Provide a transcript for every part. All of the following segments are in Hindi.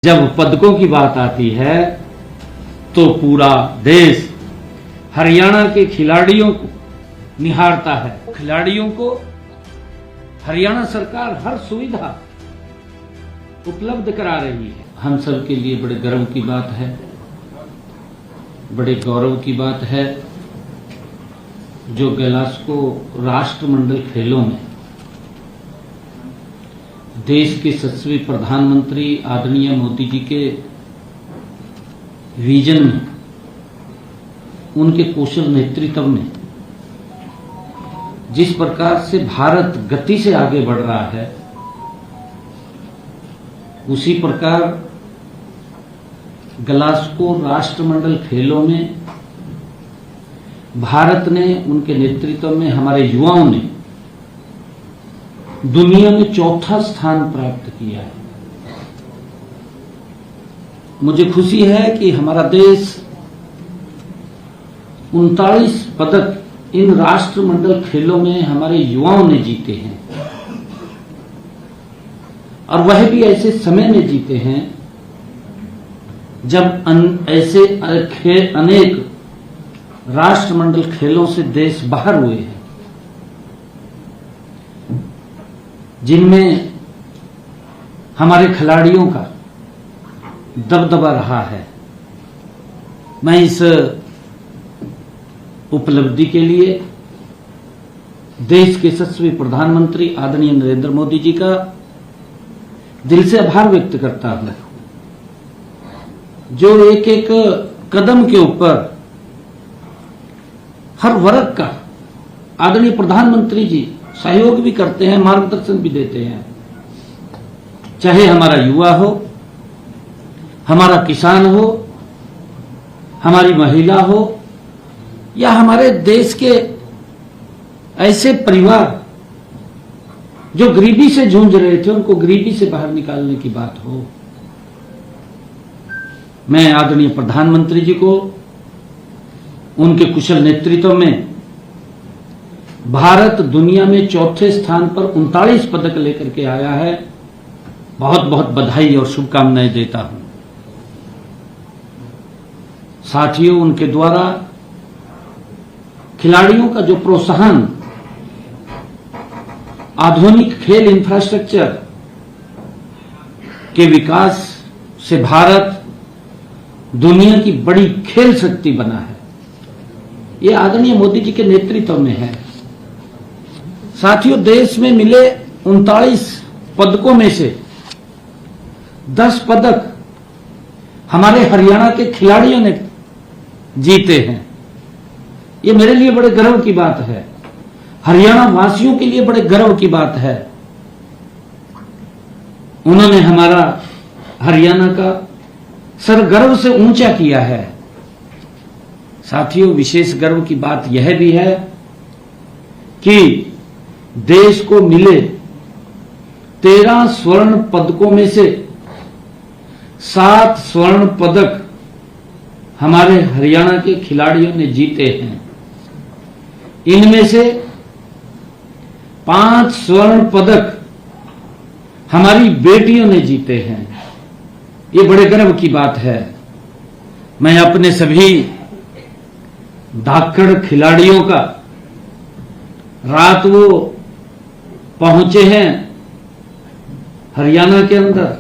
जब पदकों की बात आती है तो पूरा देश हरियाणा के खिलाड़ियों को निहारता है। खिलाड़ियों को हरियाणा सरकार हर सुविधा उपलब्ध करा रही है। हम सब के लिए बड़े गर्व की बात है, बड़े गौरव की बात है जो ग्लासगो राष्ट्रमंडल खेलों में देश के यशस्वी प्रधानमंत्री आदरणीय मोदी जी के विजन में, उनके कुशल नेतृत्व में जिस प्रकार से भारत गति से आगे बढ़ रहा है, उसी प्रकार ग्लासगो राष्ट्रमंडल खेलों में भारत ने, उनके नेतृत्व में हमारे युवाओं ने दुनिया में चौथा स्थान प्राप्त किया है। मुझे खुशी है कि हमारा देश 39 पदक इन राष्ट्रमंडल खेलों में हमारे युवाओं ने जीते हैं, और वह भी ऐसे समय में जीते हैं जब ऐसे अनेक राष्ट्रमंडल खेलों से देश बाहर हुए हैं, जिनमें हमारे खिलाड़ियों का दबदबा रहा है। मैं इस उपलब्धि के लिए देश के यशस्वी प्रधानमंत्री आदरणीय नरेंद्र मोदी जी का दिल से आभार व्यक्त करता हूं, जो एक एक कदम के ऊपर हर वर्ग का आदरणीय प्रधानमंत्री जी सहयोग भी करते हैं, मार्गदर्शन भी देते हैं। चाहे हमारा युवा हो, हमारा किसान हो, हमारी महिला हो, या हमारे देश के ऐसे परिवार जो गरीबी से जूझ रहे थे, उनको गरीबी से बाहर निकालने की बात हो। मैं आदरणीय प्रधानमंत्री जी को उनके कुशल नेतृत्व में भारत दुनिया में चौथे स्थान पर 39 पदक लेकर के आया है, बहुत बहुत बधाई और शुभकामनाएं देता हूं। साथियों, उनके द्वारा खिलाड़ियों का जो प्रोत्साहन, आधुनिक खेल इंफ्रास्ट्रक्चर के विकास से भारत दुनिया की बड़ी खेल शक्ति बना है, ये आदरणीय मोदी जी के नेतृत्व में है। साथियों, देश में मिले 39 पदकों में से 10 पदक हमारे हरियाणा के खिलाड़ियों ने जीते हैं। ये मेरे लिए बड़े गर्व की बात है, हरियाणा वासियों के लिए बड़े गर्व की बात है। उन्होंने हमारा हरियाणा का सर गर्व से ऊंचा किया है। साथियों, विशेष गर्व की बात यह भी है कि देश को मिले 13 स्वर्ण पदकों में से 7 स्वर्ण पदक हमारे हरियाणा के खिलाड़ियों ने जीते हैं। इनमें से 5 स्वर्ण पदक हमारी बेटियों ने जीते हैं। ये बड़े गर्व की बात है। मैं अपने सभी धाकड़ खिलाड़ियों का, रात वो पहुंचे हैं हरियाणा के अंदर,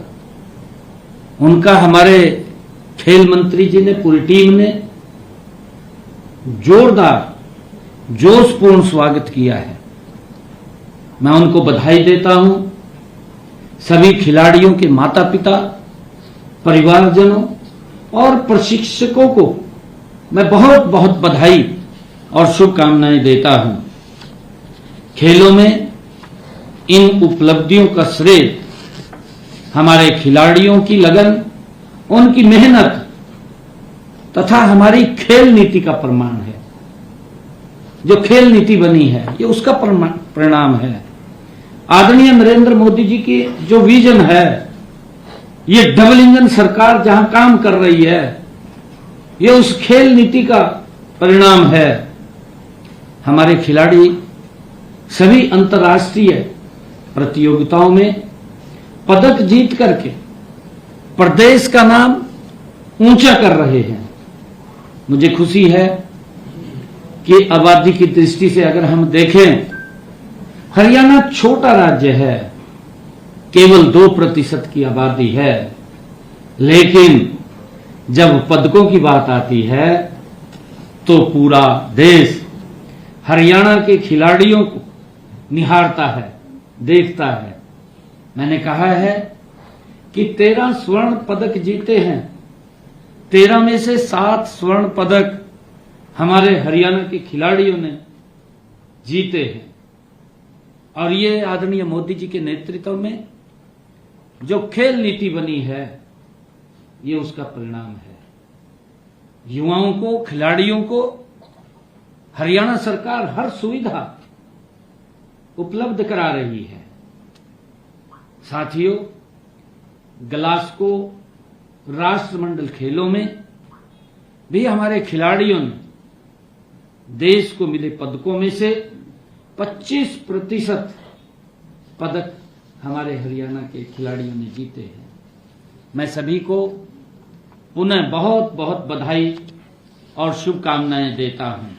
उनका हमारे खेल मंत्री जी ने, पूरी टीम ने जोरदार जोशपूर्ण स्वागत किया है। मैं उनको बधाई देता हूं। सभी खिलाड़ियों के माता पिता, परिवारजनों और प्रशिक्षकों को मैं बहुत बहुत बधाई और शुभकामनाएं देता हूं। खेलों में इन उपलब्धियों का श्रेय हमारे खिलाड़ियों की लगन, उनकी मेहनत तथा हमारी खेल नीति का प्रमाण है। जो खेल नीति बनी है, ये उसका परिणाम है। आदरणीय नरेंद्र मोदी जी की जो विजन है, ये डबल इंजन सरकार जहां काम कर रही है, ये उस खेल नीति का परिणाम है। हमारे खिलाड़ी सभी अंतर्राष्ट्रीय प्रतियोगिताओं में पदक जीत करके प्रदेश का नाम ऊंचा कर रहे हैं। मुझे खुशी है कि आबादी की दृष्टि से अगर हम देखें, हरियाणा छोटा राज्य है, केवल 2% की आबादी है, लेकिन जब पदकों की बात आती है तो पूरा देश हरियाणा के खिलाड़ियों को निहारता है, देखता है। मैंने कहा है कि 13 स्वर्ण पदक जीते हैं, 13 में से 7 स्वर्ण पदक हमारे हरियाणा के खिलाड़ियों ने जीते हैं। और ये आदरणीय मोदी जी के नेतृत्व में जो खेल नीति बनी है, ये उसका परिणाम है। युवाओं को, खिलाड़ियों को हरियाणा सरकार हर सुविधा उपलब्ध करा रही है। साथियों, ग्लासगो राष्ट्रमंडल खेलों में भी हमारे खिलाड़ियों ने देश को मिले पदकों में से 25% पदक हमारे हरियाणा के खिलाड़ियों ने जीते हैं। मैं सभी को पुनः बहुत बहुत बधाई और शुभकामनाएं देता हूं।